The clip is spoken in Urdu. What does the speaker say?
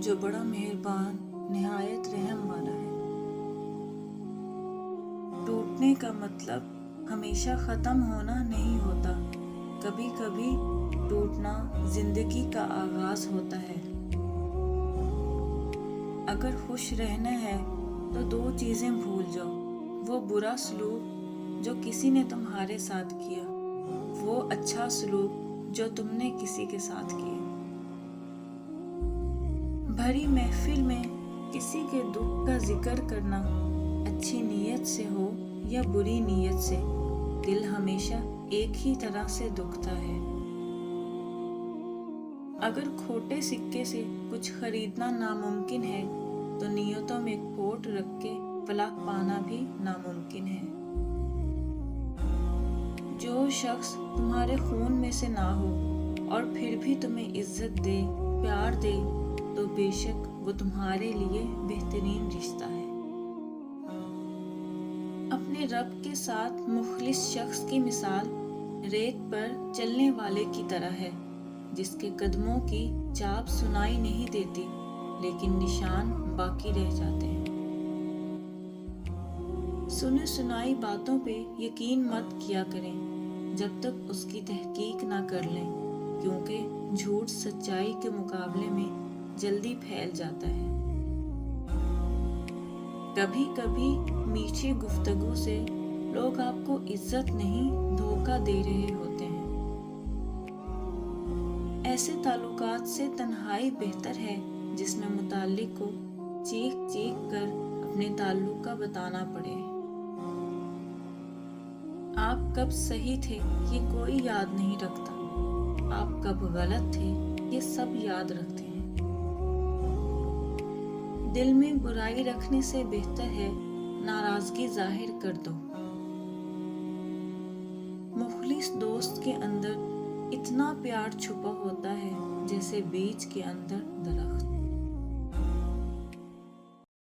جو بڑا مہربان نہایت رحم والا ہے۔ ٹوٹنے کا مطلب ہمیشہ ختم ہونا نہیں ہوتا، کبھی کبھی ٹوٹنا زندگی کا آغاز ہوتا ہے۔ اگر خوش رہنا ہے تو دو چیزیں بھول جاؤ، وہ برا سلوک جو کسی نے تمہارے ساتھ کیا، وہ اچھا سلوک جو تم نے کسی کے ساتھ کیا۔ بھری محفل میں کسی کے دکھ کا ذکر کرنا، اچھی نیت سے ہو یا بری نیت سے، دل ہمیشہ ایک ہی طرح سے دکھتا ہے۔ اگر کھوٹے سکے سے کچھ خریدنا ناممکن ہے تو نیتوں میں کھوٹ رکھ کے فلاح پانا بھی ناممکن ہے۔ جو شخص تمہارے خون میں سے نہ ہو اور پھر بھی تمہیں عزت دے، پیار دے، تو بے شک وہ تمہارے لیے بہترین رشتہ ہے۔ اپنے رب کے ساتھ مخلص شخص کی مثال ریت پر چلنے والے کی طرح ہے، جس کے قدموں کی چاپ سنائی نہیں دیتی لیکن نشان باقی رہ جاتے ہیں۔ سنی سنائی باتوں پہ یقین مت کیا کریں جب تک اس کی تحقیق نہ کر لیں، کیونکہ جھوٹ سچائی کے مقابلے میں جلدی پھیل جاتا ہے۔ کبھی کبھی میٹھی گفتگو سے لوگ آپ کو عزت نہیں دھوکہ دے رہے ہوتے ہیں۔ ایسے تعلقات سے تنہائی بہتر ہے جس میں متعلق کو چیخ چیخ کر اپنے تعلق کا بتانا پڑے۔ آپ کب صحیح تھے یہ کوئی یاد نہیں رکھتا، آپ کب غلط تھے یہ سب یاد رکھتے ہیں۔ دل میں برائی رکھنے سے بہتر ہے ناراضگی ظاہر کر دو۔ مخلص دوست کے اندر اتنا پیار چھپا ہوتا ہے جیسے بیج کے اندر درخت۔